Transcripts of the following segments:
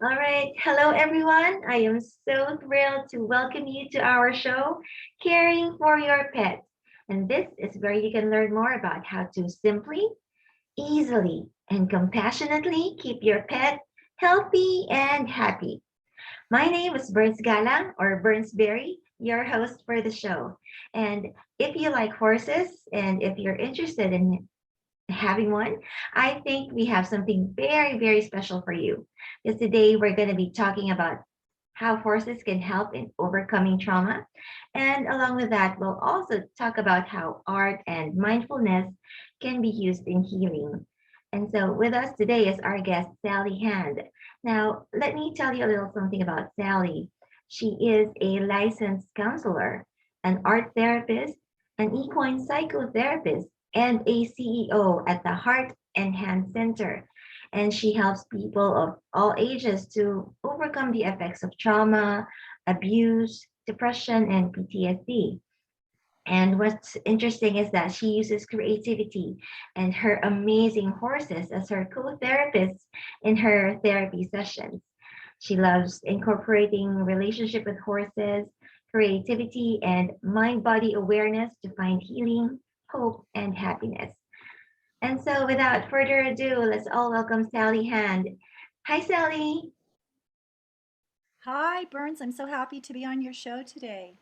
All right. Hello, everyone. I am so thrilled to welcome you to our show, Caring for Your Pet. And this is where you can learn more about how to simply, easily, and compassionately keep your pet healthy and happy. My name is Berns Galang or Berns Berry, your host for the show. And if you like horses and if you're interested in having one, I think we have something very, very special for you. Because today we're going to be talking about how horses can help in overcoming trauma. And along with that, we'll also talk about how art and mindfulness can be used in healing. And so with us today is our guest, Sally Hand. Now, let me tell you a little something about Sally. She is a licensed counselor, an art therapist, an equine psychotherapist, and a CEO at the Heart and Hand Center. And she helps people of all ages to overcome the effects of trauma, abuse, depression, and PTSD. And what's interesting is that she uses creativity and her amazing horses as her co therapists in her therapy sessions. She loves incorporating relationship with horses, creativity, and mind body awareness to find healing, hope, and happiness. And so, without further ado, let's all welcome Sally Hand. Hi, Sally. Hi, Burns. I'm so happy to be on your show today.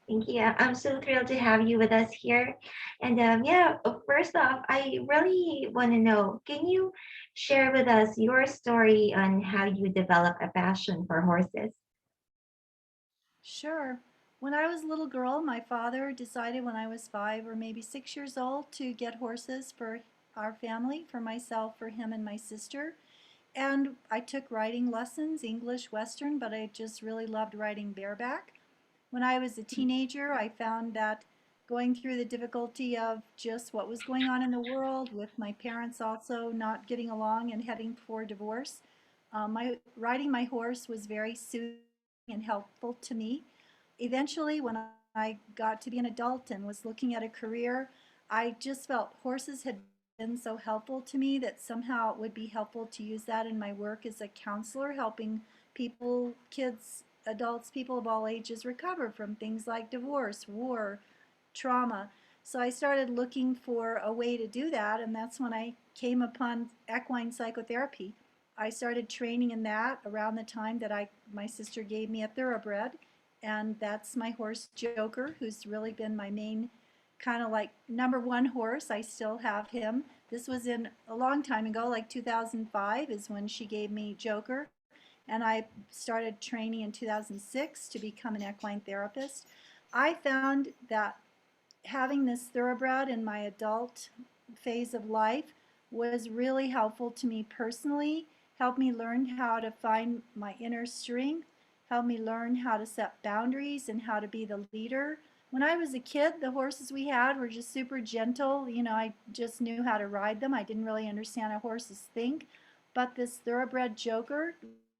Thank you. I'm so thrilled to have you with us here. And yeah, first off, I really want to know, can you share with us your story on how you develop a passion for horses? Sure. When I was a little girl, my father decided when I was 5 or maybe 6 years old to get horses for our family, for myself, for him, and my sister. And I took riding lessons, English, Western, but I just really loved riding bareback. When I was a teenager, I found that going through the difficulty of just what was going on in the world, with my parents also not getting along and heading for divorce, my riding my horse was very soothing and helpful to me. Eventually, when I got to be an adult and was looking at a career, I just felt horses had been so helpful to me that somehow it would be helpful to use that in my work as a counselor, helping people, kids, adults, people of all ages recover from things like divorce, war, trauma. So I started looking for a way to do that, and that's when I came upon equine psychotherapy. I started training in that around the time that my sister gave me a thoroughbred, and that's my horse Joker, who's really been my main kind of like number one horse. I still have him. This was in a long time ago, like 2005 is when she gave me Joker, and I started training in 2006 to become an equine therapist. I found that having this thoroughbred in my adult phase of life was really helpful to me personally, helped me learn how to find my inner strength, helped me learn how to set boundaries and how to be the leader. When I was a kid, the horses we had were just super gentle. I just knew how to ride them. I didn't really understand how horses think. But this thoroughbred Joker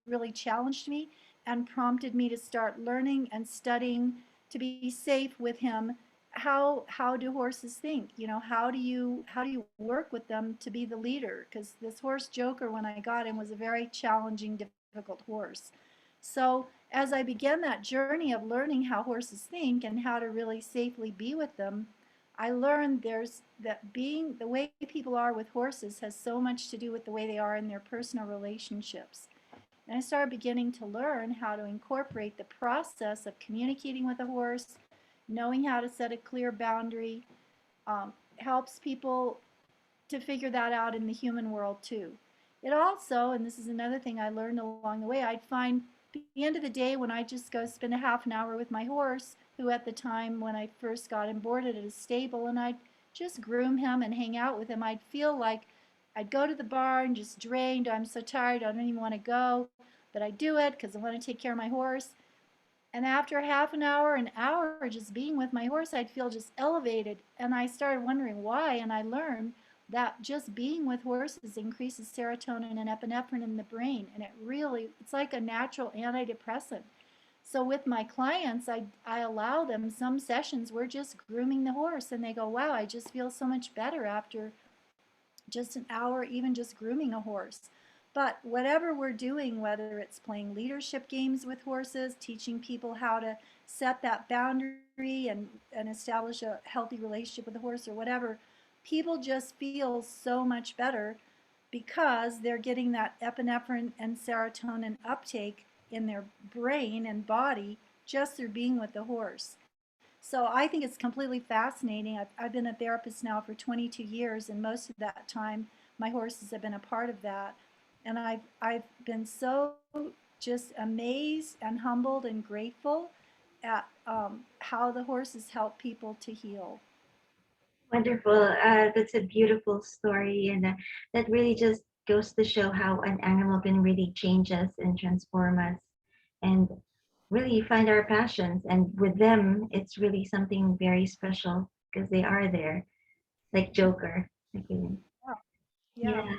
really challenged me and prompted me to start learning and studying to be safe with him. How do horses think? How do you work with them to be the leader? Because this horse Joker, when I got him, was a very challenging, difficult horse. So as I began that journey of learning how horses think and how to really safely be with them, I learned there's that being the way people are with horses has so much to do with the way they are in their personal relationships. And I started beginning to learn how to incorporate the process of communicating with a horse, knowing how to set a clear boundary, helps people to figure that out in the human world too. It also, and this is another thing I learned along the way, I'd find at the end of the day when I just go spend a half an hour with my horse, who at the time when I first got him boarded at a stable, and I'd just groom him and hang out with him, I'd feel like I'd go to the barn just drained. I'm so tired, I don't even want to go, but I do it because I want to take care of my horse. And after half an hour just being with my horse, I'd feel just elevated. And I started wondering why. And I learned that just being with horses increases serotonin and epinephrine in the brain. And it's like a natural antidepressant. So with my clients, I allow them some sessions, we're just grooming the horse. And they go, wow, I just feel so much better after just an hour, even just grooming a horse. But whatever we're doing, whether it's playing leadership games with horses, teaching people how to set that boundary and establish a healthy relationship with the horse or whatever, people just feel so much better because they're getting that epinephrine and serotonin uptake in their brain and body just through being with the horse. So I think it's completely fascinating. I've been a therapist now for 22 years, and most of that time, my horses have been a part of that. And I've been so just amazed and humbled and grateful at how the horses help people to heal. Wonderful. That's a beautiful story, and that really just goes to show how an animal can really change us and transform us, and really find our passions. And with them, it's really something very special because they are there, like Joker. Okay. Yeah. Yeah.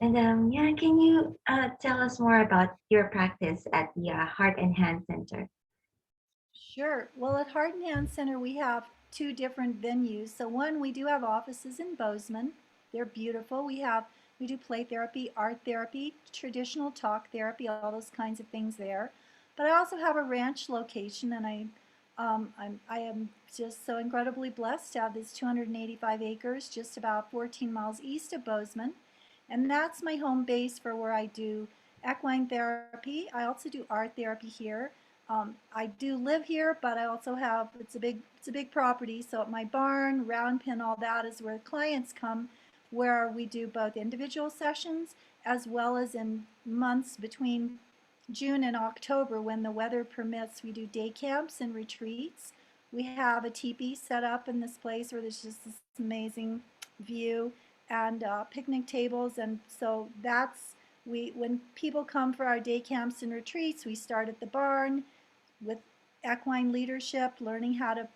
And yeah, can you tell us more about your practice at the Heart and Hand Center? Sure. Well, at Heart and Hand Center, we have two different venues. So one, we do have offices in Bozeman. They're beautiful. We do play therapy, art therapy, traditional talk therapy, all those kinds of things there. But I also have a ranch location, and I am just so incredibly blessed to have this 285 acres, just about 14 miles east of Bozeman, and that's my home base for where I do equine therapy. I also do art therapy here. I do live here, but I also have it's a big property. So at my barn, round pen, all that is where clients come, where we do both individual sessions as well as in months between June and October when the weather permits. We do day camps and retreats. We have a teepee set up in this place where there's just this amazing view and picnic tables, and so that's we when people come for our day camps and retreats, we start at the barn with equine leadership, learning how to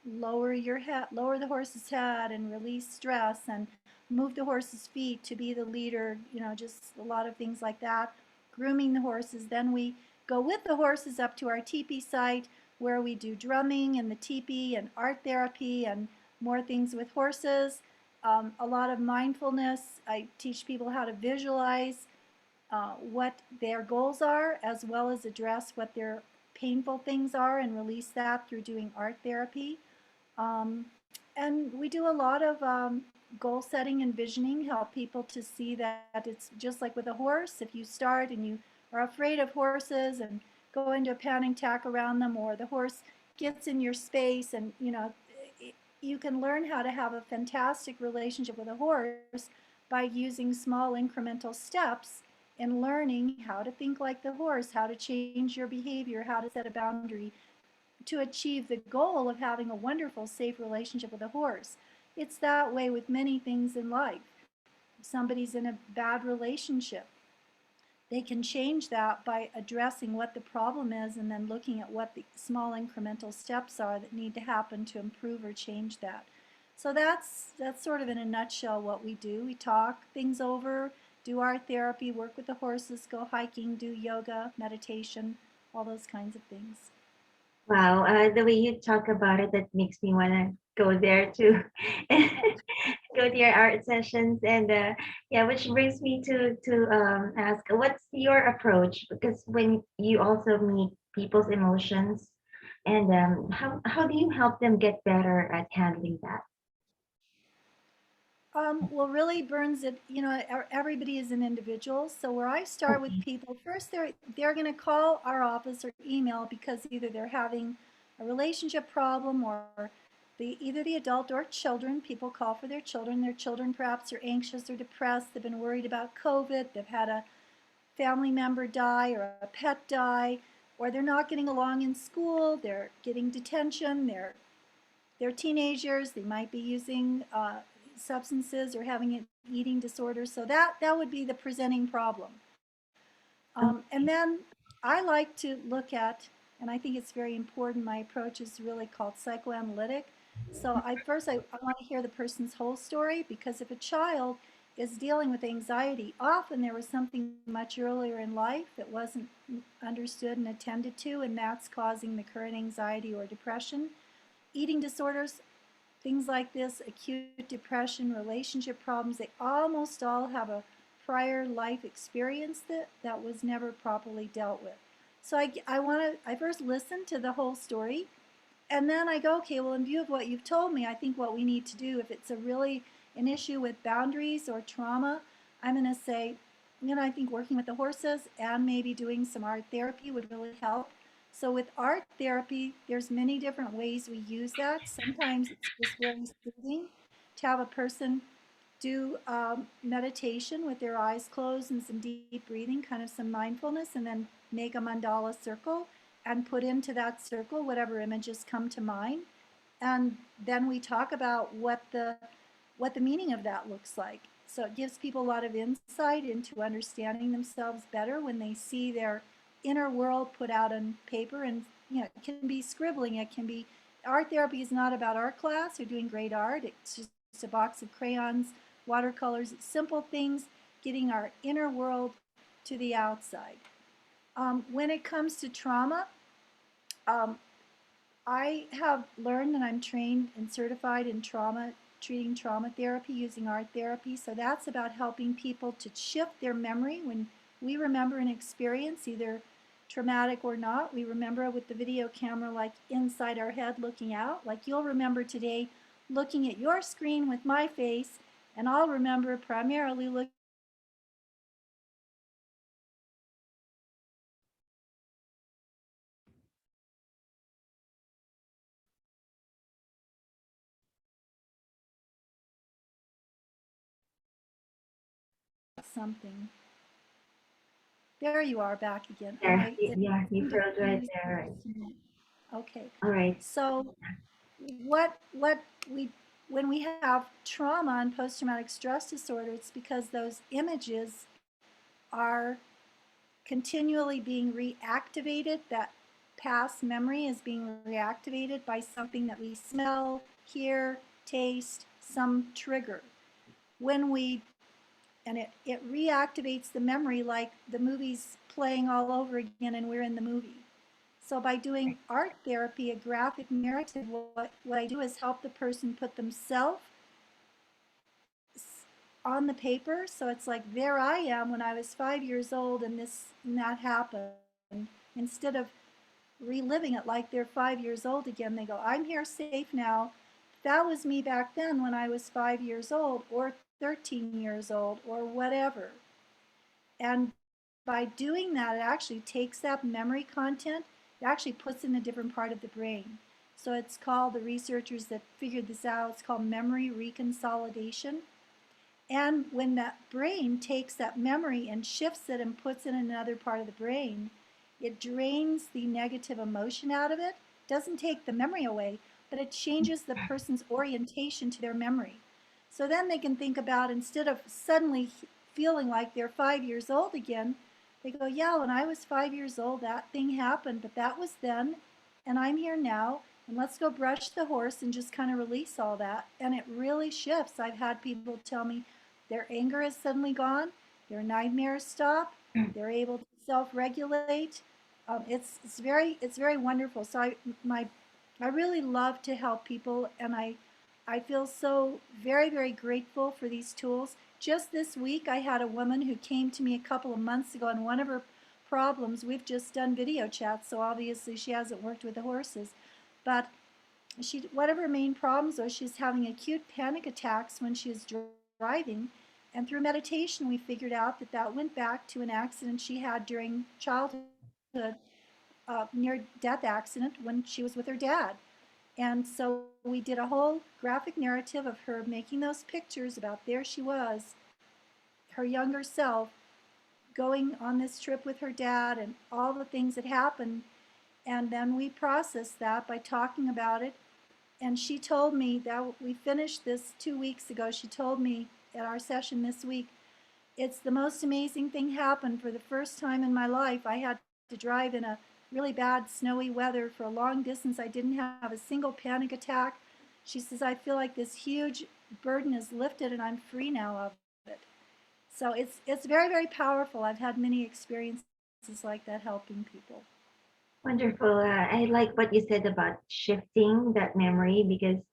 lower your head, lower the horse's head, and release stress, and move the horse's feet to be the leader. Just a lot of things like that. Grooming the horses. Then we go with the horses up to our teepee site where we do drumming in the teepee and art therapy and more things with horses. A lot of mindfulness. I teach people how to visualize what their goals are, as well as address what their painful things are and release that through doing art therapy. Um, and we do a lot of goal setting and visioning, help people to see that it's just like with a horse. If you start and you are afraid of horses and go into a panic attack around them, or the horse gets in your space, and you can learn how to have a fantastic relationship with a horse by using small incremental steps and learning how to think like the horse, how to change your behavior, how to set a boundary to achieve the goal of having a wonderful, safe relationship with a horse. It's that way with many things in life. If somebody's in a bad relationship, they can change that by addressing what the problem is and then looking at what the small incremental steps are that need to happen to improve or change that. So that's sort of in a nutshell what we do. We talk things over, do our therapy, work with the horses, go hiking, do yoga, meditation, all those kinds of things. Wow, the way you talk about it, that makes me want to go there too, go to your art sessions, and yeah, which brings me to ask, what's your approach? Because when you also meet people's emotions, and how do you help them get better at handling that? Well, really, Burns, everybody is an individual. So where I start with Okay. people, first they're going to call our office or email because either they're having a relationship problem, or either the adult or children. People call for their children. Their children perhaps are anxious or depressed. They've been worried about COVID. They've had a family member die or a pet die, or they're not getting along in school. They're getting detention. They're teenagers. They might be using substances or having an eating disorder. So that would be the presenting problem. And then I like to look at, and I think it's very important. My approach is really called psychoanalytic. So I want to hear the person's whole story, because if a child is dealing with anxiety, often there was something much earlier in life that wasn't understood and attended to, and that's causing the current anxiety or depression. Eating disorders, things like this, acute depression, relationship problems, they almost all have a prior life experience that was never properly dealt with. So I first listen to the whole story, and then I go, okay, well, in view of what you've told me, I think what we need to do, if it's a really an issue with boundaries or trauma, I'm going to say, I think working with the horses and maybe doing some art therapy would really help. So with art therapy, there's many different ways we use that. Sometimes it's just really soothing to have a person do meditation with their eyes closed and some deep breathing, kind of some mindfulness, and then make a mandala circle and put into that circle whatever images come to mind. And then we talk about what the meaning of that looks like. So it gives people a lot of insight into understanding themselves better when they see their inner world put out on paper. And it can be scribbling, it can be art therapy is not about art class or doing great art. It's just a box of crayons, watercolors, simple things, getting our inner world to the outside. When it comes to trauma, um, I have learned and I'm trained and certified in treating trauma therapy using art therapy. So that's about helping people to shift their memory. When we remember an experience, either traumatic or not, we remember with the video camera like inside our head looking out. Like you'll remember today looking at your screen with my face, and I'll remember primarily looking at something. There you are back again. All There, right. It yeah, you seemed to froze right freeze for there. just a minute. Okay. All right. So what we when we have trauma and post-traumatic stress disorder, it's because those images are continually being reactivated. That past memory is being reactivated by something that we smell, hear, taste, some trigger. When we and it reactivates the memory like the movie's playing all over again and we're in the movie. So by doing art therapy, a graphic narrative, what I do is help the person put themselves on the paper. So it's like, there I am when I was 5 years old and this and that happened. Instead of reliving it like they're 5 years old again, they go, I'm here safe now. That was me back then when I was 5 years old or 13 years old or whatever. And by doing that, it actually takes that memory content, it actually puts it in a different part of the brain. So it's called, the researchers that figured this out, it's called memory reconsolidation. And when that brain takes that memory and shifts it and puts it in another part of the brain, it drains the negative emotion out of it. Doesn't take the memory away, but it changes the person's orientation to their memory. So then they can think about, instead of suddenly feeling like they're 5 years old again, they go, yeah, when I was 5 years old, that thing happened, but that was then, and I'm here now, and let's go brush the horse and just kind of release all that. And it really shifts. I've had people tell me their anger is suddenly gone, their nightmares stop, they're able to self-regulate. It's very wonderful. So I really love to help people, and I feel so very grateful for these tools. Just this week, I had a woman who came to me a couple of months ago, and one of her problems, we've just done video chats, so obviously she hasn't worked with the horses, but one of her main problems was she's having acute panic attacks when she's driving. And through meditation, we figured out that that went back to an accident she had during childhood, near death accident when she was with her dad. And so we did a whole graphic narrative of her making those pictures about there she was, her younger self, going on this trip with her dad and all the things that happened. And then we processed that by talking about it. And she told me that we finished this 2 weeks ago. She told me at our session this week, it's the most amazing thing happened. For the first time in my life, I had to drive in a really bad snowy weather for a long distance. I didn't have a single panic attack. She says, I feel like this huge burden is lifted and I'm free now of it. So it's very powerful. I've had many experiences like that helping people. Wonderful. I like what you said about shifting that memory because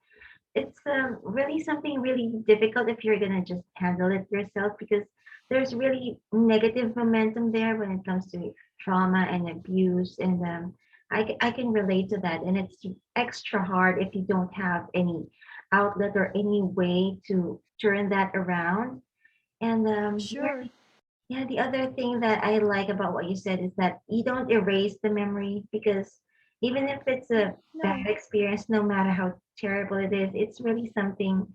it's really something really difficult if you're gonna just handle it yourself because there's really negative momentum there when it comes to trauma and abuse, and I can relate to that, and it's extra hard if you don't have any outlet or any way to turn that around. And Sure. yeah, the other thing that I like about what you said is that you don't erase the memory, because even if it's a bad No, experience, no matter how terrible it is, it's really something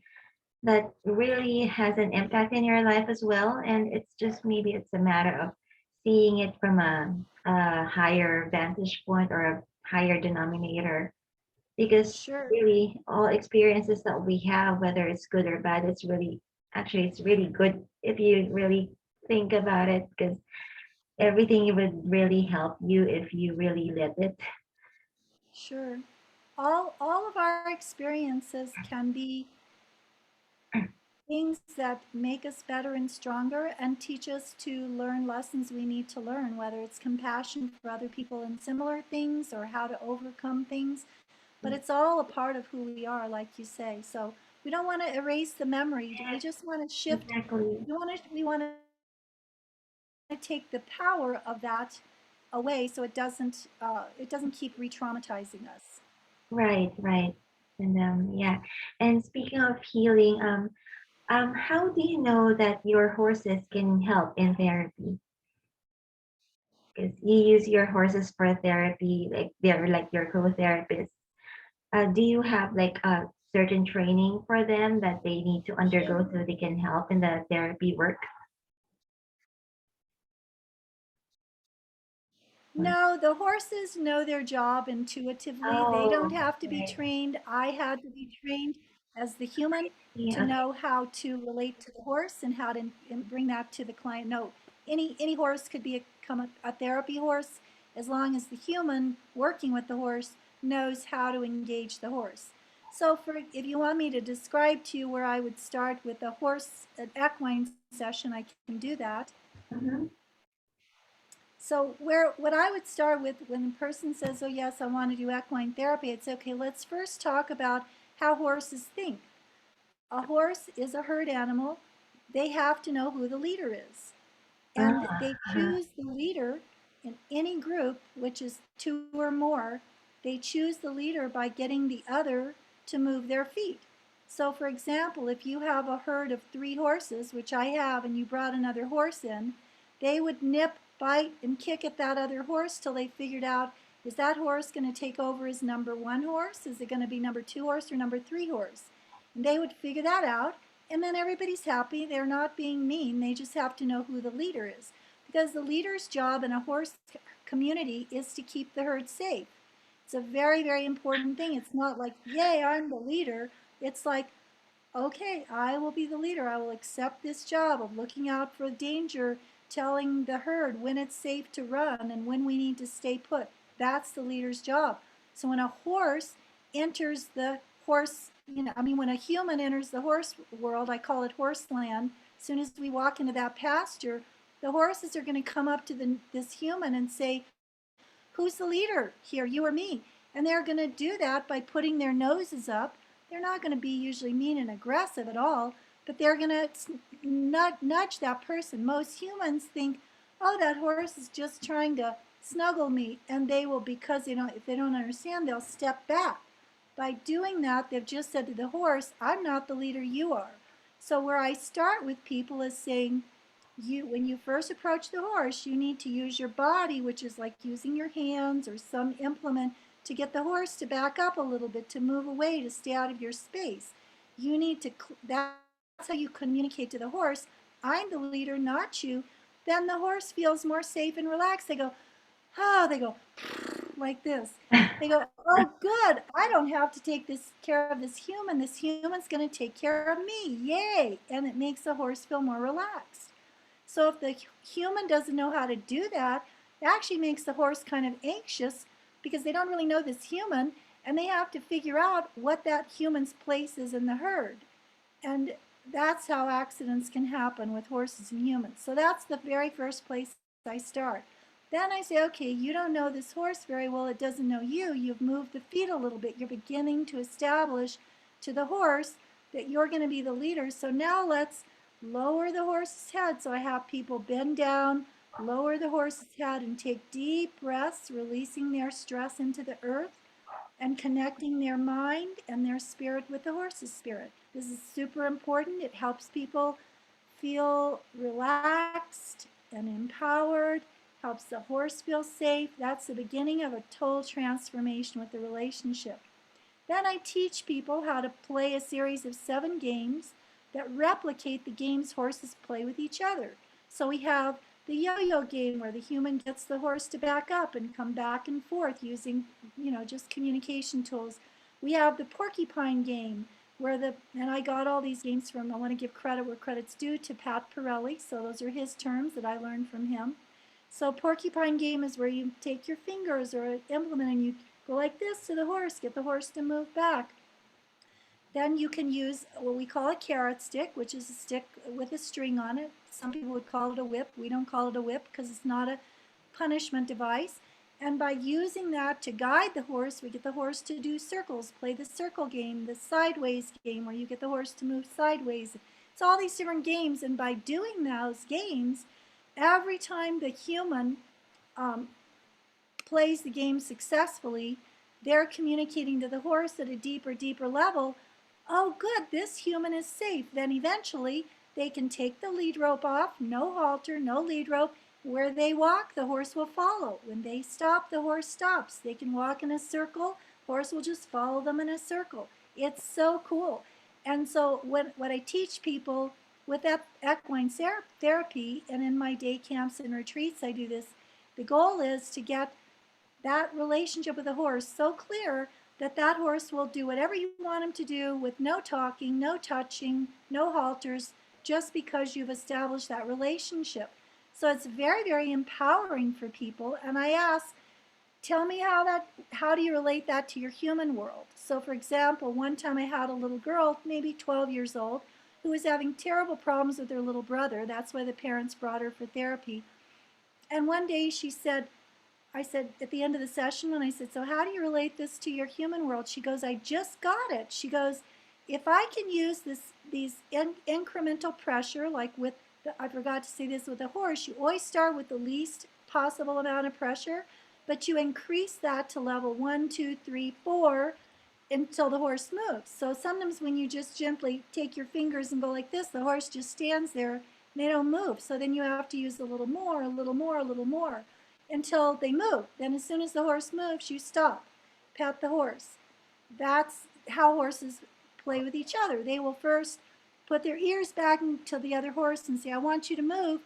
that really has an impact in your life as well. And it's just maybe it's a matter of seeing it from a higher vantage point or a higher denominator. Because sure. really, all experiences that we have, whether it's good or bad, it's really actually it's really good if you really think about it, because everything would really help you if you really let it. Sure. All of our experiences can be things that make us better and stronger and teach us to learn lessons we need to learn, whether it's compassion for other people in similar things or how to overcome things. But it's all a part of who we are, like you say. So we don't want to erase the memory. We Yes, just want to shift. exactly. We want to take the power of that away so it doesn't keep re-traumatizing us. Right, right. And yeah. And speaking of healing, how do you know that your horses can help in therapy? Because you use your horses for therapy, like they're like your co-therapists. Do you have like a certain training for them that they need to undergo so they can help in the therapy work? No, the horses know their job intuitively. They don't Oh, have to be right. trained. I had to be trained as the human to Yeah, know how to relate to the horse and how to bring that to the client. No, any horse could become a therapy horse as long as the human working with the horse knows how to engage the horse. So for if you want me to describe to you where I would start with a horse an equine session, I can do that. mhm, So where what I would start with when the person says, "Oh yes, I want to do equine therapy," it's okay. Let's first talk about how horses think. A horse is a herd animal. They have to know who the leader is, and they uh-huh, choose the leader in any group, which is two or more. They choose the leader by getting the other to move their feet. So, for example, if you have a herd of 3 horses, which I have, and you brought another horse in, they would nip, bite, and kick at that other horse till they figured out, is that horse going to take over as number 1 horse? Is it going to be number 2 horse or number 3 horse? And they would figure that out, and then everybody's happy. They're not being mean. They just have to know who the leader is. Because the leader's job in a horse community is to keep the herd safe. It's a very, very important thing. It's not like, yay, I'm the leader. It's like, okay, I will be the leader. I will accept this job of looking out for danger, telling the herd when it's safe to run and when we need to stay put. That's the leader's job. So when a horse enters the horse, when a human enters the horse world, I call it horse land. As soon as we walk into that pasture, the horses are going to come up to this human and say, who's the leader here, you or me? And they're going to do that by putting their noses up. They're not going to be usually mean and aggressive at all, but they're going to nudge that person. Most humans think, oh, that horse is just trying to snuggle me, and they will, because if they don't understand, they'll step back. By doing that, they've just said to the horse, I'm not the leader, you are. So where I start with people is saying, when you first approach the horse, you need to use your body, which is like using your hands or some implement to get the horse to back up a little bit, to move away, to stay out of your space. You need to, that's how you communicate to the horse, I'm the leader, not you. Then the horse feels more safe and relaxed. They go, like this. They go, oh, good. I don't have to take this care of this human. This human's going to take care of me. Yay. And it makes the horse feel more relaxed. So if the human doesn't know how to do that, it actually makes the horse kind of anxious because they don't really know this human and they have to figure out what that human's place is in the herd. And that's how accidents can happen with horses and humans. So that's the very first place I start. Then I say, okay, you don't know this horse very well. It doesn't know you. You've moved the feet a little bit. You're beginning to establish to the horse that you're going to be the leader. So now lower the horse's head. So I have people bend down, lower the horse's head, and take deep breaths, releasing their stress into the earth and connecting their mind and their spirit with the horse's spirit. This is super important. It helps people feel relaxed and empowered, helps the horse feel safe. That's the beginning of a total transformation with the relationship. Then I teach people how to play a series of 7 games that replicate the games horses play with each other. So we have the yo-yo game where the human gets the horse to back up and come back and forth using, just communication tools. We have the porcupine game where and I got all these games from, I want to give credit where credit's due to Pat Pirelli. So those are his terms that I learned from him. So porcupine game is where you take your fingers or an implement and you go like this to the horse, get the horse to move back. Then you can use what we call a carrot stick, which is a stick with a string on it. Some people would call it a whip. We don't call it a whip because it's not a punishment device. And by using that to guide the horse, we get the horse to do circles, play the circle game, the sideways game where you get the horse to move sideways. It's all these different games. And by doing those games, every time the human um, plays the game successfully, they're communicating to the horse at a deeper, deeper level. Oh, good, this human is safe. Then eventually they can take the lead rope off, no halter, no lead rope. Where they walk, the horse will follow. When they stop, the horse stops. They can walk in a circle, horse will just follow them in a circle. It's so cool. And so what I teach people with equine therapy and in my day camps and retreats, I do this. The goal is to get that relationship with the horse so clear that that horse will do whatever you want him to do with no talking, no touching, no halters, just because you've established that relationship. So it's very, very empowering for people. And I ask, tell me how do you relate that to your human world? So for example, one time I had a little girl, maybe 12 years old, who was having terrible problems with her little brother. That's why the parents brought her for therapy. And one day I said at the end of the session, when I said, so how do you relate this to your human world? She goes, I just got it. She goes, if I can use these incremental pressure, like I forgot to say this with a horse, you always start with the least possible amount of pressure, but you increase that to level 1, 2, 3, 4 until the horse moves. So sometimes when you just gently take your fingers and go like this, the horse just stands there and they don't move. So then you have to use a little more, a little more, a little more until they move. Then as soon as the horse moves, you stop, pat the horse. That's how horses play with each other. They will first put their ears back to the other horse and say, I want you to move.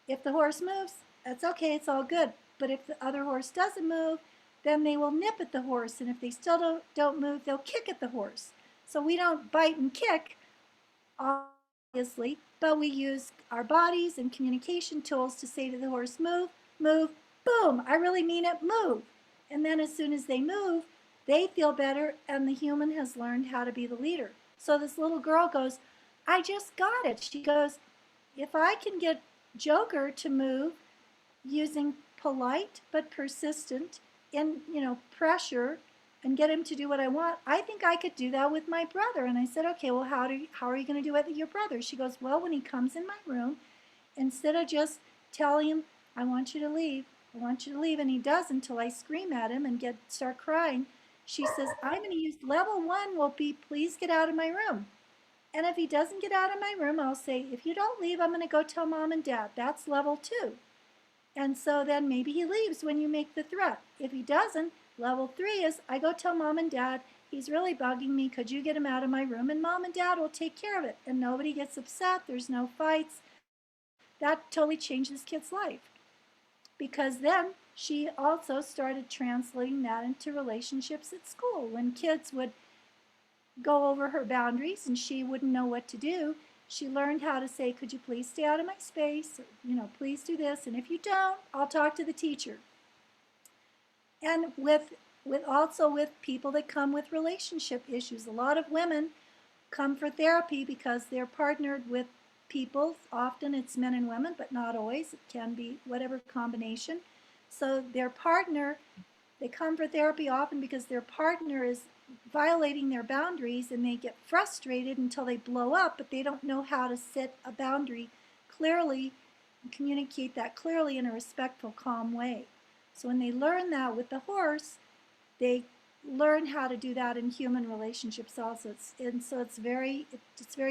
If the horse moves, that's okay, it's all good. But if the other horse doesn't move, then they will nip at the horse. And if they still don't move, they'll kick at the horse. So we don't bite and kick, obviously, but we use our bodies and communication tools to say to the horse, move, move, boom, I really mean it, move. And then as soon as they move, they feel better and the human has learned how to be the leader. So this little girl goes, I just got it. She goes, if I can get Joker to move using polite but persistent pressure and get him to do what I want, I think I could do that with my brother. And I said, okay, well, how are you going to do it with your brother? She goes, well, when he comes in my room, instead of just telling him, I want you to leave, I want you to leave, and he does until I scream at him and start crying, she says, I'm going to use level 1 will be, please get out of my room. And if he doesn't get out of my room, I'll say, if you don't leave, I'm going to go tell mom and dad. That's level 2. And so then maybe he leaves when you make the threat. If he doesn't, level 3 is I go tell mom and dad, he's really bugging me. Could you get him out of my room? And mom and dad will take care of it. And nobody gets upset. There's no fights. That totally changed this kid's life. Because then she also started translating that into relationships at school. When kids would go over her boundaries and she wouldn't know what to do, she learned how to say, could you please stay out of my space? Or, please do this. And if you don't, I'll talk to the teacher. And with people that come with relationship issues. A lot of women come for therapy because they're partnered with people. Often it's men and women, but not always. It can be whatever combination. So their partner, they come for therapy often because their partner is violating their boundaries, and they get frustrated until they blow up, but they don't know how to set a boundary clearly and communicate that clearly in a respectful, calm way. So when they learn that with the horse, they learn how to do that in human relationships also. It's very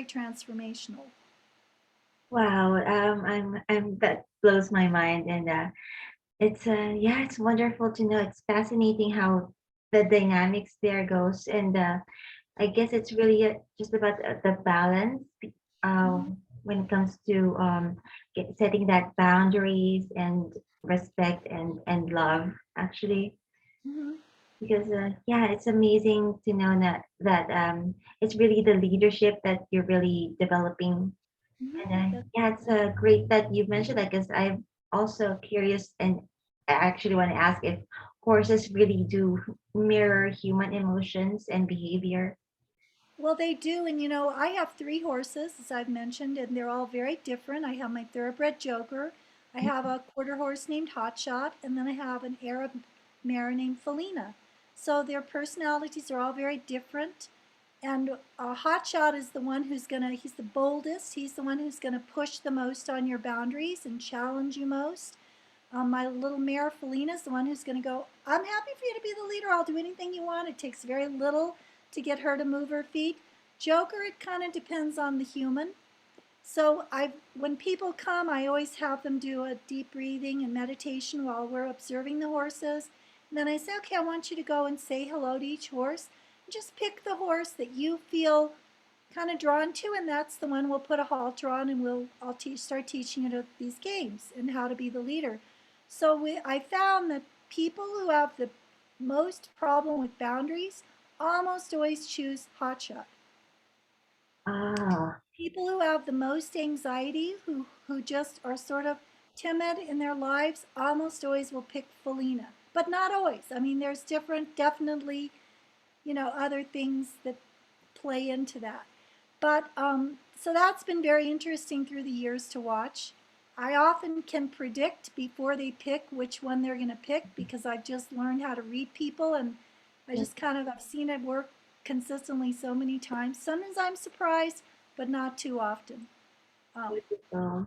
transformational. Wow. I'm that blows my mind, and it's yeah, it's wonderful to know. It's fascinating how the dynamics there goes, and I guess it's really just about the balance uh, Mm-hmm. when it comes to setting that boundaries and respect and love, actually. Mm-hmm. Because yeah, it's amazing to know that it's really the leadership that you're really developing. Mm-hmm. And That's yeah, it's great that you mentioned that, because I'm also curious, and I actually want to ask if horses really do mirror human emotions and behavior. Well, they do, and I have three horses, as I've mentioned, and they're all very different. I have my thoroughbred Joker, I have a quarter horse named Hotshot, and then I have an Arab mare named Felina. So their personalities are all very different. And Hotshot is the one he's the boldest. He's the one who's gonna push the most on your boundaries and challenge you most. My little mare Felina is the one who's going to go, I'm happy for you to be the leader. I'll do anything you want. It takes very little to get her to move her feet. Joker, it kind of depends on the human. So when people come, I always have them do a deep breathing and meditation while we're observing the horses. And then I say, okay, I want you to go and say hello to each horse. And just pick the horse that you feel kind of drawn to, and that's the one we'll put a halter on, and start teaching you these games and how to be the leader. So I found that people who have the most problem with boundaries almost always choose hotshot. Ah, People who have the most anxiety, who just are sort of timid in their lives, almost always will pick Felina. But not always. I mean, there's definitely, other things that play into that. But so that's been very interesting through the years to watch. I often can predict before they pick which one they're going to pick because I've just learned how to read people, and that's I've seen it work consistently so many times. Sometimes I'm surprised, but not too often. Um, beautiful. Oh,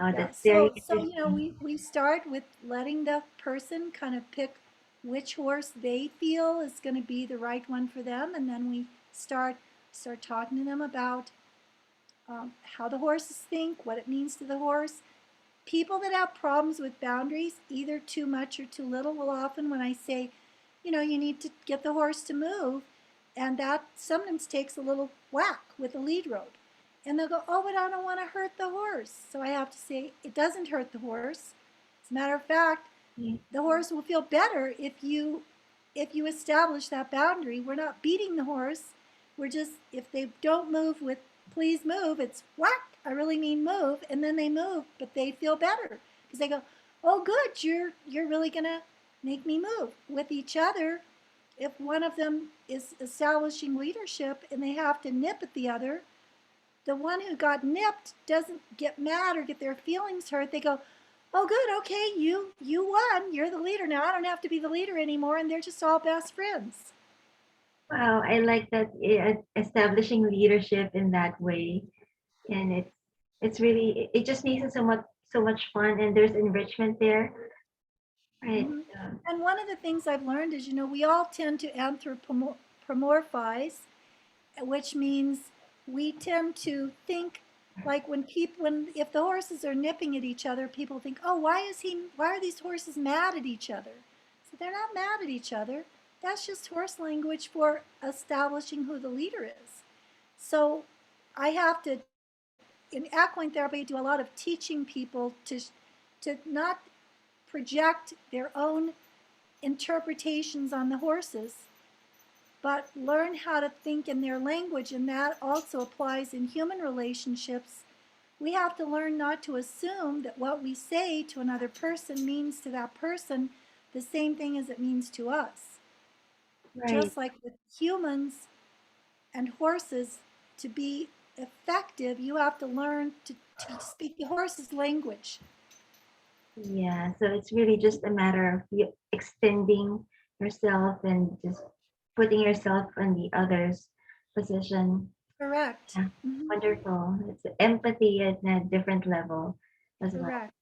yeah, that's very interesting. we start with letting the person kind of pick which horse they feel is going to be the right one for them, and then we start talking to them about how the horses think, what it means to the horse. People that have problems with boundaries, either too much or too little, will often, when I say, you need to get the horse to move, and that sometimes takes a little whack with a lead rope. And they'll go, oh, but I don't want to hurt the horse. So I have to say, it doesn't hurt the horse. As a matter of fact, Yeah. the horse will feel better if you establish that boundary. We're not beating the horse. We're just, if they don't move with please move, it's whack. I really mean move, and then they move, but they feel better because they go, oh good, you're really gonna make me move. With each other, if one of them is establishing leadership and they have to nip at the other, the one who got nipped doesn't get mad or get their feelings hurt. They go, oh good, okay, you won, you're the leader now, I don't have to be the leader anymore, and they're just all best friends. Wow, I like that, establishing leadership in that way, and it's really, it just makes it so much fun, and there's enrichment there, right? Mm-hmm. And one of the things I've learned is, we all tend to anthropomorphize, which means we tend to think like if the horses are nipping at each other, people think, oh, why are these horses mad at each other? So they're not mad at each other. That's just horse language for establishing who the leader is. So I have to, in equine therapy, I do a lot of teaching people to not project their own interpretations on the horses, but learn how to think in their language, and that also applies in human relationships. We have to learn not to assume that what we say to another person means to that person the same thing as it means to us. Right. Just like with humans and horses, to be effective, you have to learn to speak the horse's language. Yeah. So it's really just a matter of you extending yourself and just putting yourself in the other's position. Correct. Yeah, Hmm. wonderful. It's empathy at a different level as well. Correct.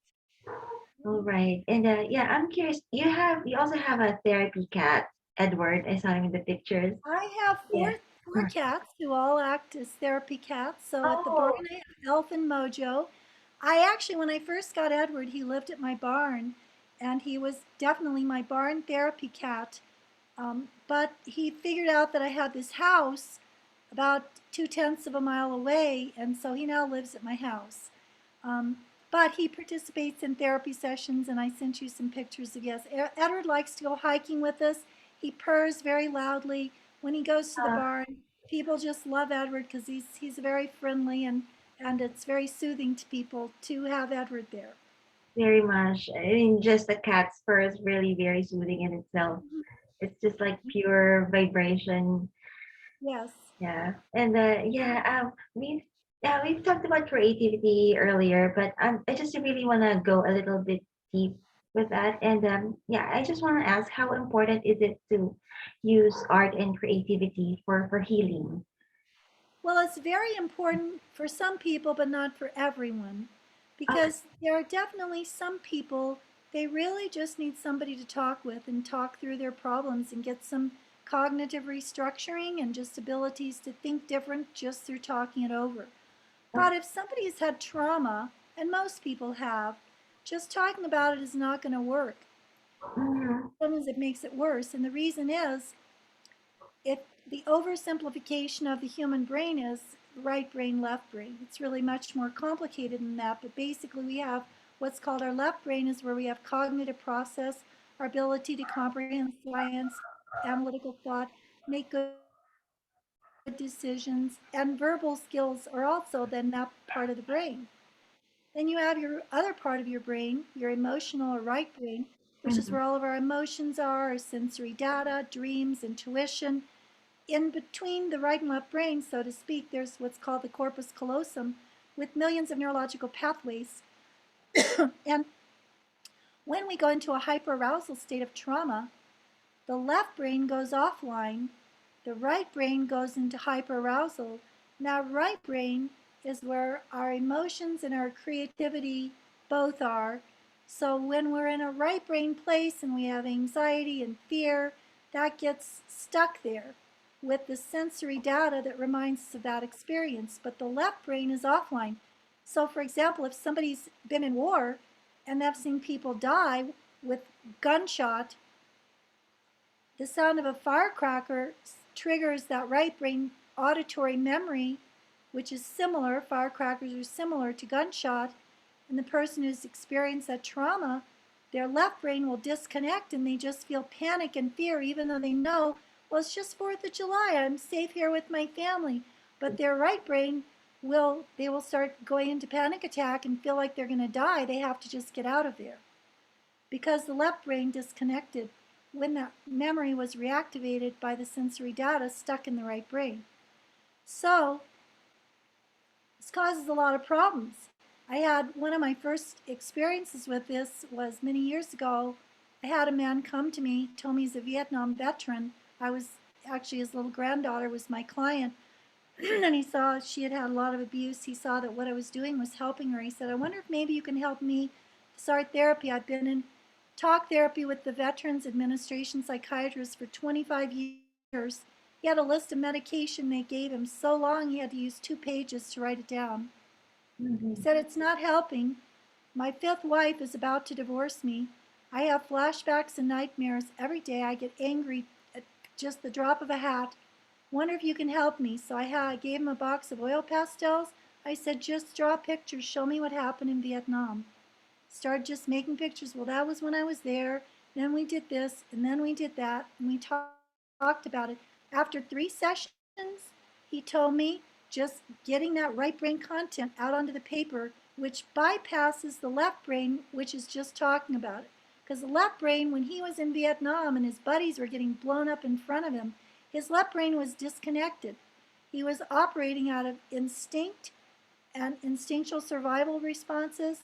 All right. And yeah, I'm curious. You also have a therapy cat, Edward. I saw him in the pictures. I have Yeah. four cats who all act as therapy cats. So at the barn, Oh, I have Elf and Mojo. I actually, when I first got Edward, he lived at my barn, and he was definitely my barn therapy cat. But he figured out that I had this house about 2/10 of a mile away, and so he now lives at my house. Um, but he participates in therapy sessions, and I sent you some pictures of yes. Edward likes to go hiking with us. He purrs very loudly when he goes to the uh, barn. People just love Edward because he's very friendly and it's very soothing to people to have Edward there. very much. I mean, just the cat's fur is really very soothing in itself. It's just like pure vibration. Yes. Yeah. And yeah, we've talked about creativity earlier, but I just really want to go a little bit deep with that. And yeah, I just want to ask, how important is it to use art and creativity for healing? Well, it's very important for some people, but not for everyone, Okay. because there are definitely some people, they really just need somebody to talk with and talk through their problems and get some cognitive restructuring and just abilities to think different just through talking it over. But if somebody has had trauma, and most people have, just talking about it is not going to work. Mm-hmm. Sometimes it makes it worse. And the reason is if the oversimplification of the human brain is right brain, left brain. It's really much more complicated than that, but basically we have what's called our left brain is where we have cognitive process, our ability to comprehend science, analytical thought, make good decisions, and verbal skills are also then that part of the brain. Then you have your other part of your brain, your emotional or right brain, which is where all of our Mm-hmm. emotions are, our sensory data, dreams, intuition, in between the right and left brain, so to speak, there's what's called the corpus callosum with millions of neurological pathways. And when we go into a hyperarousal state of trauma, the left brain goes offline, the right brain goes into hyperarousal. Now, right brain is where our emotions and our creativity both are. So, when we're in a right brain place and we have anxiety and fear, that gets stuck there with the sensory data that reminds us of that experience. But the left brain is offline. So, for example, if somebody's been in war and they've seen people die with gunshot, the sound of a firecracker triggers that right brain auditory memory, which is similar, firecrackers are similar to gunshot, and the person who's experienced that trauma, their left brain will disconnect and they just feel panic and fear, even though they know, well, it's just 4th of July, I'm safe here with my family. But their right brain they will start going into panic attack and feel like they're going to die. They have to just get out of there because the left brain disconnected when that memory was reactivated by the sensory data stuck in the right brain. So this causes a lot of problems. I had one of my first experiences with this was many years ago. I had a man come to me, told me he's a Vietnam veteran. I was actually his little granddaughter was my client, and he saw she had had a lot of abuse. He saw that what I was doing was helping her. He said, I wonder if maybe you can help me start therapy. I've been in talk therapy with the Veterans Administration psychiatrist for 25 years. He had a list of medication they gave him so long he had to use 2 pages to write it down. He Mm-hmm. said, it's not helping. My fifth wife is about to divorce me. I have flashbacks and nightmares every day. I get angry at just the drop of a hat. Wonder if you can help me. So I gave him a box of oil pastels. I said, just draw pictures. Show me what happened in Vietnam. Started just making pictures. Well, that was when I was there. Then we did this, and then we did that, and we talked about it. After 3 sessions, he told me just getting that right brain content out onto the paper, which bypasses the left brain, which is just talking about it. Because the left brain, when he was in Vietnam and his buddies were getting blown up in front of him, his left brain was disconnected. He was operating out of instinct and instinctual survival responses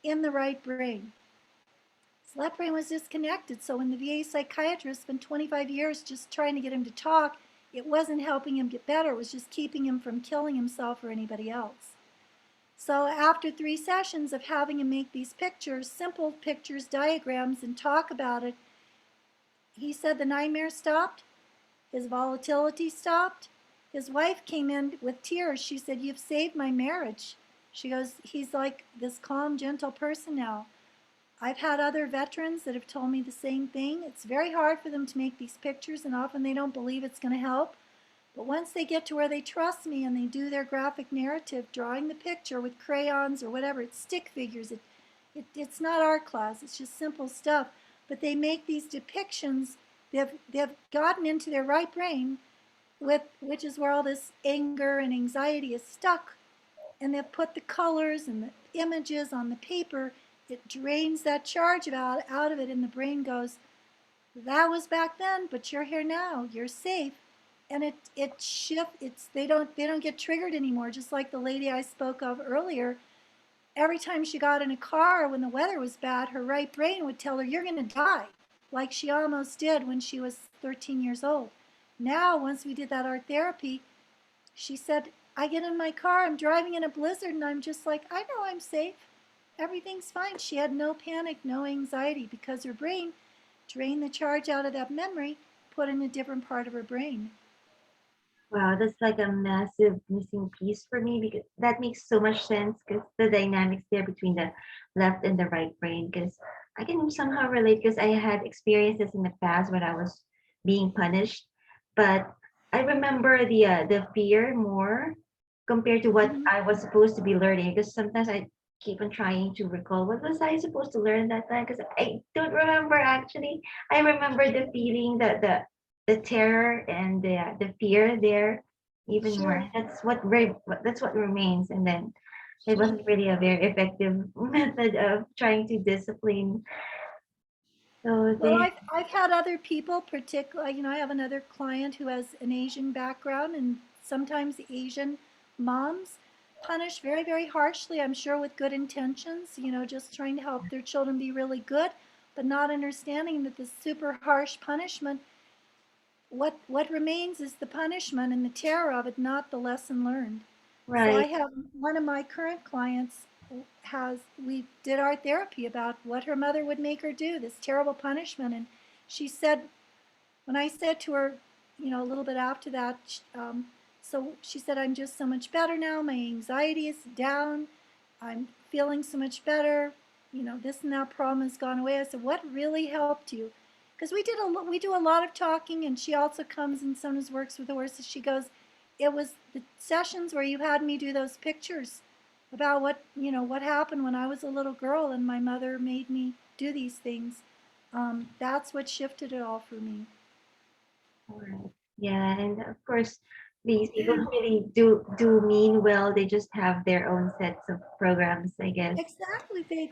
in the right brain. left brain was disconnected. So when the VA psychiatrist spent 25 years just trying to get him to talk, it wasn't helping him get better. It was just keeping him from killing himself or anybody else. So after 3 sessions of having him make these pictures, simple pictures, diagrams, and talk about it, he said the nightmare stopped, his volatility stopped. His wife came in with tears. She said, "You've saved my marriage." She goes, "He's like this calm, gentle person now." I've had other veterans that have told me the same thing. It's very hard for them to make these pictures, and often they don't believe it's going to help. But once they get to where they trust me and they do their graphic narrative, drawing the picture with crayons or whatever, it's stick figures. It's not art class. It's just simple stuff. But they make these depictions. They've gotten into their right brain, which is where all this anger and anxiety is stuck. And they've put the colors and the images on the paper. It drains that charge out of it, and the brain goes, "That was back then, but you're here now. You're safe." And it shifts. They don't get triggered anymore. Just like the lady I spoke of earlier, every time she got in a car when the weather was bad, her right brain would tell her, "You're going to die," like she almost did when she was 13 years old. Now, once we did that art therapy, she said, "I get in my car, I'm driving in a blizzard, and I'm just like, I know I'm safe. Everything's fine." She had no panic, no anxiety, because her brain drained the charge out of that memory, put in a different part of her brain. Wow, that's like a massive missing piece for me because that makes so much sense because the dynamics there between the left and the right brain. Because I can somehow relate because I had experiences in the past when I was being punished, but I remember the fear more compared to what Mm-hmm. I was supposed to be learning. Because sometimes I keep on trying to recall what was I supposed to learn that time because I don't remember actually. I remember the feeling that the terror and the fear there even more. Sure, That's what remains, and then it sure. wasn't really a very effective method of trying to discipline. So Well, they I've had other people, particularly, I have another client who has an Asian background, and sometimes Asian moms punish very, very harshly, I'm sure with good intentions, just trying to help their children be really good, but not understanding that the super harsh punishment, what remains is the punishment and the terror of it, not the lesson learned. So I right, have one of my current clients we did our therapy about what her mother would make her do, this terrible punishment. And she said, when I said to her, a little bit after that, so she said, "I'm just so much better now. My anxiety is down. I'm feeling so much better. This and that problem has gone away." I said, "What really helped you?" Because we do a lot of talking, and she also comes and sometimes works with horses. She goes, "It was the sessions where you had me do those pictures about what happened when I was a little girl and my mother made me do these things. That's what shifted it all for me." right. Yeah, and of course these people really do mean well. They just have their own sets of programs, I guess. Exactly. They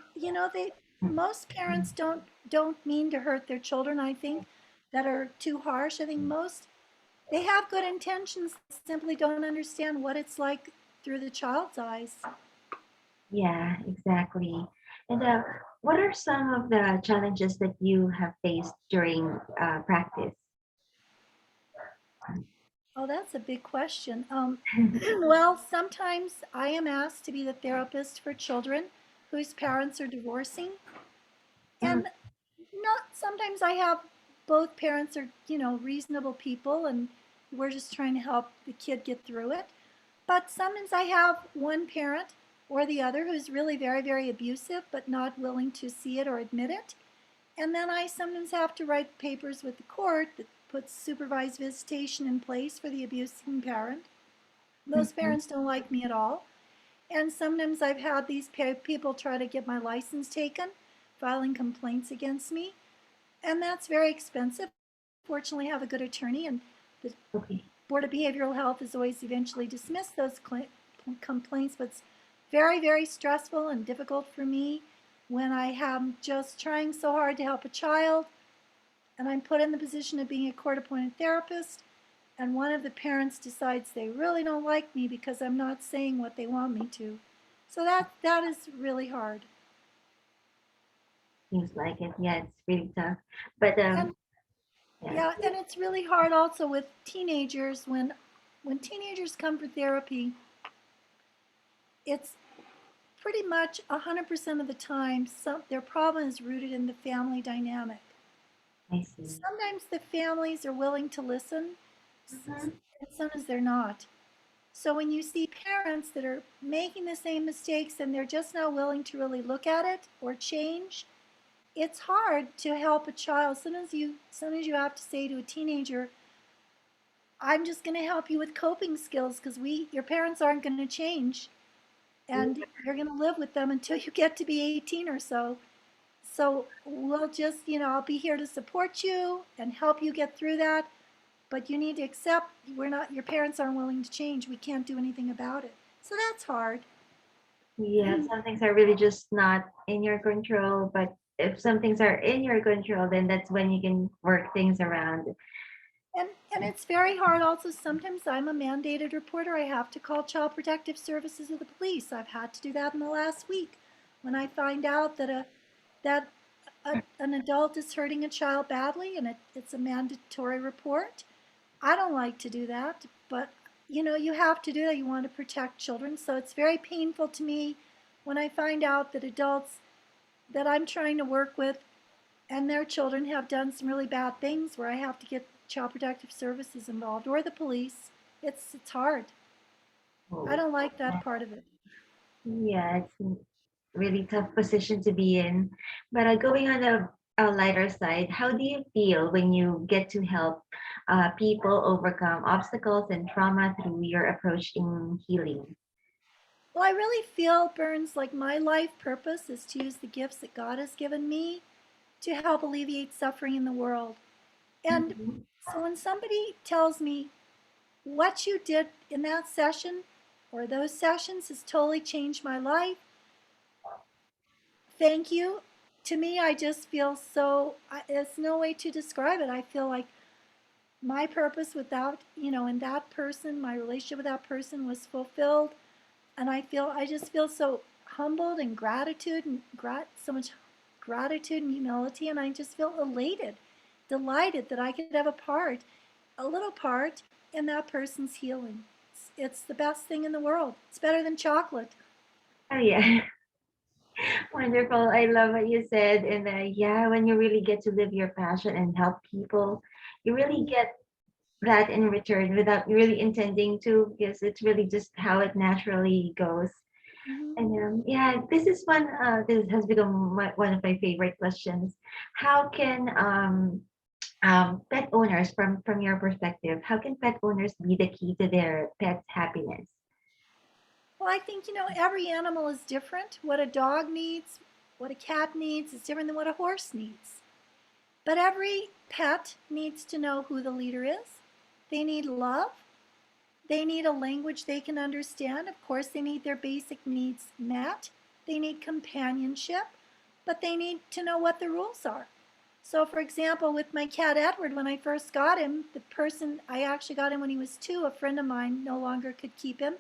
most parents don't mean to hurt their children, I think, that are too harsh. I think most they have good intentions, simply don't understand what it's like through the child's eyes. Yeah, exactly. And what are some of the challenges that you have faced during practice? Oh, that's a big question. Well, sometimes I am asked to be the therapist for children whose parents are divorcing, Mm, and not sometimes I have both parents are, reasonable people, and we're just trying to help the kid get through it. But sometimes I have one parent or the other who's really very, very abusive, but not willing to see it or admit it. And then I sometimes have to write papers with the court that puts supervised visitation in place for the abusing parent. Those mhm. parents don't like me at all. And sometimes I've had these people try to get my license taken, filing complaints against me. And that's very expensive. Fortunately, I have a good attorney, and the Okay. Board of Behavioral Health has always eventually dismissed those complaints, but it's very, very stressful and difficult for me when I am just trying so hard to help a child and I'm put in the position of being a court appointed therapist, and one of the parents decides they really don't like me because I'm not saying what they want me to. So that is really hard. Seems like it. Yeah, it's really tough. But And yeah. yeah, and it's really hard also with teenagers when teenagers come for therapy, it's pretty much 100% of the time their problem is rooted in the family dynamic. I see. Sometimes the families are willing to listen, Mhm. and sometimes they're not. So when you see parents that are making the same mistakes and they're just not willing to really look at it or change, it's hard to help a child. Sometimes you have to say to a teenager, I'm just going to help you with coping skills because your parents aren't going to change and you're going to live with them until you get to be 18 or so. So we'll just, I'll be here to support you and help you get through that. But you need to accept your parents aren't willing to change. We can't do anything about it. So that's hard. Yeah, some things are really just not in your control, but if some things are in your control, then that's when you can work things around. And it's very hard also. Sometimes I'm a mandated reporter. I have to call Child Protective Services or the police. I've had to do that in the last week when I find out that an adult is hurting a child badly and it's a mandatory report. I don't like to do that, but you have to do that. You want to protect children. So it's very painful to me when I find out that adults that I'm trying to work with and their children have done some really bad things where I have to get Child Protective Services involved or the police. It's hard. I Oh, don't like that part of it. yeah, it's a really tough position to be in. But going on a lighter side, how do you feel when you get to help people overcome obstacles and trauma through your approach in healing? Well, I really feel, Berns, like my life purpose is to use the gifts that God has given me to help alleviate suffering in the world. And Mhm. so when somebody tells me what you did in that session or those sessions has totally changed my life, thank you. To me, I just feel so, there's no way to describe it. I feel like my purpose without, in that person, my relationship with that person was fulfilled. And I just feel so humbled and gratitude and so much gratitude and humility. And I just feel elated, delighted that I could have a little part in that person's healing. It's the best thing in the world. It's better than chocolate. Oh yeah, wonderful. I love what you said. And yeah, when you really get to live your passion and help people, you really get that in return without really intending to, because it's really just how it naturally goes. Mm-hmm. And yeah, this is one. This has become one of my favorite questions. How can pet owners, from your perspective, how can pet owners be the key to their pet's happiness? Well, I think, every animal is different. What a dog needs, what a cat needs is different than what a horse needs. But every pet needs to know who the leader is. They need love. They need a language they can understand. Of course, they need their basic needs met. They need companionship, but they need to know what the rules are. So, for example, with my cat Edward, when I first got him, the person I actually got him when he was 2, a friend of mine no longer could keep him.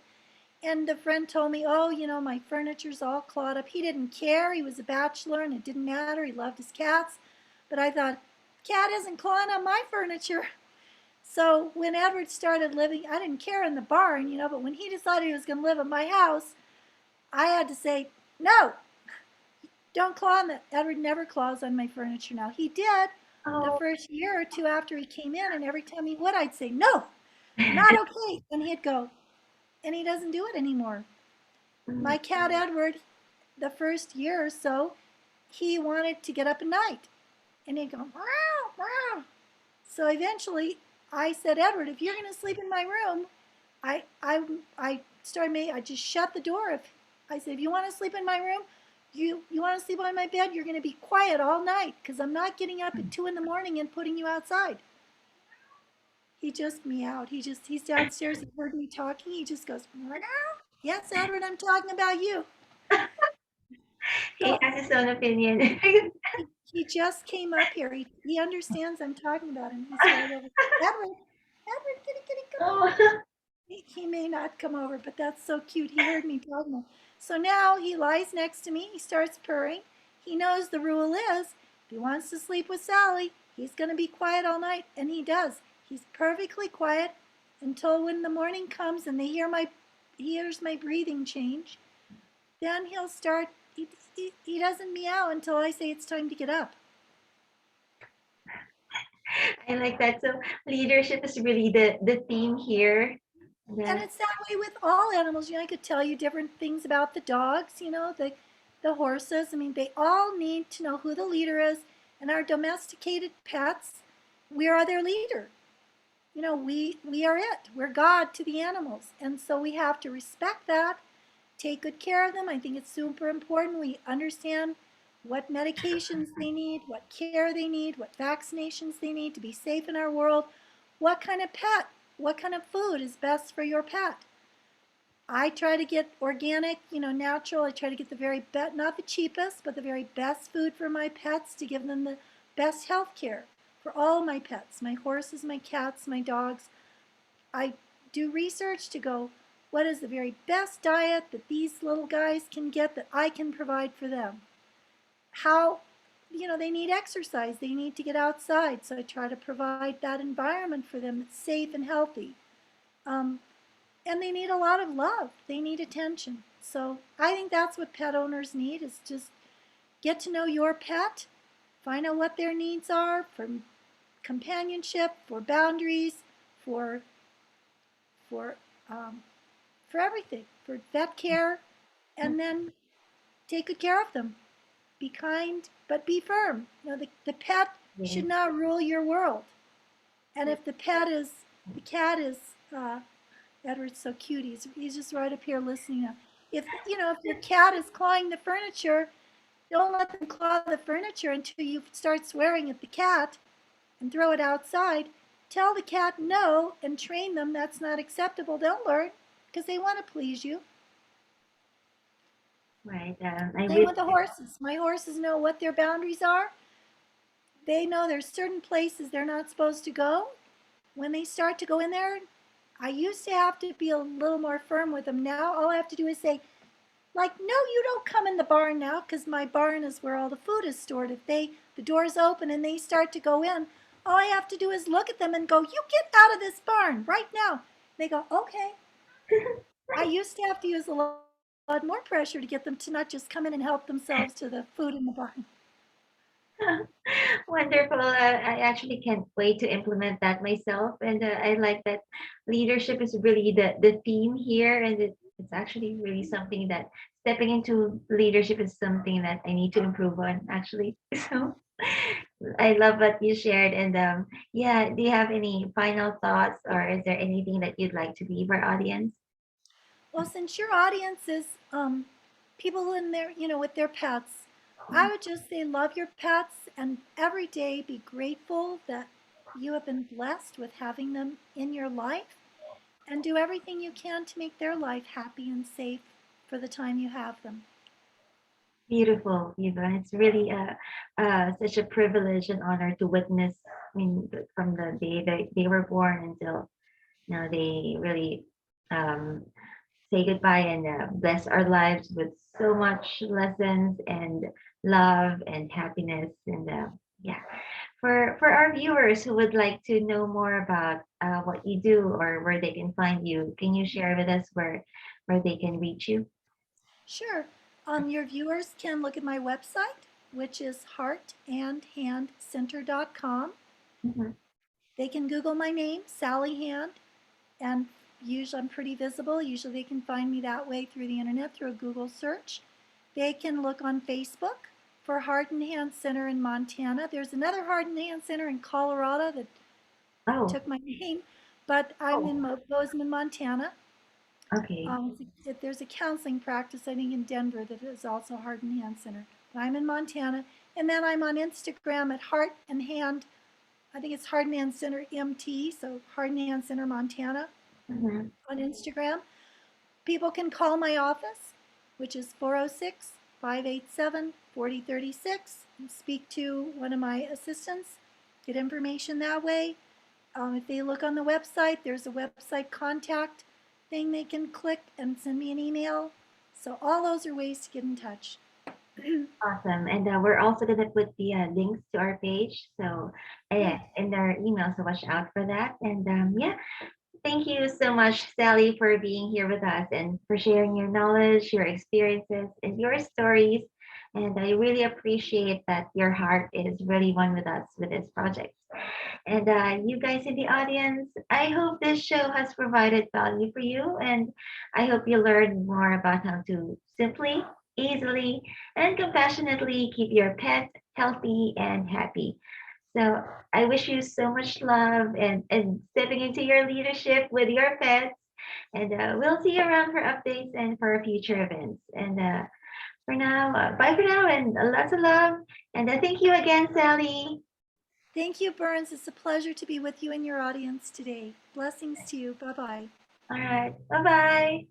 And the friend told me, oh, my furniture's all clawed up. He didn't care. He was a bachelor and it didn't matter. He loved his cats. But I thought, cat isn't clawing up my furniture. So when Edward started living, I didn't care in the barn, but when he decided he was going to live at my house, I had to say, no, don't claw on that. Edward never claws on my furniture now. He did the Oh, first year or two after he came in, and every time he would, I'd say, no, not okay. And he'd go, and he doesn't do it anymore. My cat Edward, the first year or so, he wanted to get up at night, and he'd go, meow, meow. So eventually, I said, Edward, if you're going to sleep in my room, I just shut the door. If I said, if you want to sleep in my room, you want to sleep on my bed, you're going to be quiet all night because I'm not getting up at 2 in the morning and putting you outside. He just meowed. He's downstairs. He heard me talking. He just goes, meow. Yes, Edward, I'm talking about you. he So has his own opinion. he just came up here. He understands I'm talking about him. He's right over. Edward, Edward, kitty, kitty, come on. Oh, He may not come over, but that's so cute. He heard me talking to him. So now he lies next to me. He starts purring. He knows the rule is if he wants to sleep with Sally, he's going to be quiet all night, and he does. He's perfectly quiet until when the morning comes and he hears my breathing change. Then he'll start. He doesn't meow until I say it's time to get up. I like that. So leadership is really the theme here. And The, it's that way with all animals. I could tell you different things about the dogs, the horses. I mean, they all need to know who the leader is. And our domesticated pets, we are their leader. We are it. We're God to the animals. And so we have to respect that, take good care of them. I think it's super important we understand what medications they need, what care they need, what vaccinations they need to be safe in our world, what kind of pet, what kind of food is best for your pet. I try to get organic, natural. I try to get the very best, not the cheapest, but the very best food for my pets to give them the best health care for all my pets, my horses, my cats, my dogs. I do research to go, what is the very best diet that these little guys can get that I can provide for them? How, they need exercise. They need to get outside. So I try to provide that environment for them that's safe and healthy. And they need a lot of love. They need attention. So I think that's what pet owners need is just get to know your pet, find out what their needs are for companionship, for boundaries, for for um, for everything, for vet care, and then take good care of them. Be kind, but be firm. The pet should yes. not rule your world. And if the cat is, Edward's so cute. He's just right up here listening. If your cat is clawing the furniture, don't let them claw the furniture until you start swearing at the cat and throw it outside. Tell the cat no and train them that's not acceptable. They'll learn because they want to please you. Right. I Same really, with the horses. My horses know what their boundaries are. They know there's certain places they're not supposed to go. When they start to go in there, I used to have to be a little more firm with them. Now all I have to do is say, like, no, you don't come in the barn now, because my barn is where all the food is stored. If the door's open and they start to go in, all I have to do is look at them and go, you get out of this barn right now. They go, okay. I used to have to use a lot more pressure to get them to not just come in and help themselves to the food in the barn. wonderful. I actually can't wait to implement that myself. And I like that leadership is really the theme here. And it's actually really something that stepping into leadership is something that I need to improve on, actually. So I love what you shared. And yeah, do you have any final thoughts or is there anything that you'd like to leave our audience? Well, since your audience is people in there, with their pets, I would just say love your pets and every day be grateful that you have been blessed with having them in your life and do everything you can to make their life happy and safe for the time you have them. Beautiful, Eva. It's really such a privilege and honor to witness. I mean, from the day they were born until they really um, say goodbye and bless our lives with so much lessons and love and happiness. And yeah, for our viewers who would like to know more about what you do or where they can find you, can you share with us where they can reach you? Sure. Your viewers can look at my website, which is heartandhandcenter.com. Mhm. They can Google my name, Sally Hand, and usually I'm pretty visible. Usually they can find me that way through the internet, through a Google search. They can look on Facebook for Heart and Hand Center in Montana. There's another Heart and Hand Center in Colorado that Oh, took my name, but I'm in Bozeman, Montana. okay. There's a counseling practice, I think, in Denver that is also Heart and Hand Center. But I'm in Montana. And then I'm on Instagram at Heart and Hand. I think it's Heart and Hand Center MT, so Heart and Hand Center Montana Mhm. on Instagram. People can call my office, which is 406 587 4036, and speak to one of my assistants, get information that way. If they look on the website, there's a website contact thing they can click and send me an email. So all those are ways to get in touch. Awesome. And we're also going to put the links to our page. So, Great. in their email. So, watch out for that. And yeah, thank you so much, Sally, for being here with us and for sharing your knowledge, your experiences, and your stories. And I really appreciate that your heart is really one with us with this project. And you guys in the audience, I hope this show has provided value for you. And I hope you learned more about how to simply, easily, and compassionately keep your pet healthy and happy. So I wish you so much love and stepping into your leadership with your pets. And we'll see you around for updates and for future events. And for now, bye for now and lots of love. And thank you again, Sally. Thank you, Berns. It's a pleasure to be with you and your audience today. Blessings to you. Bye bye. All right. Bye bye.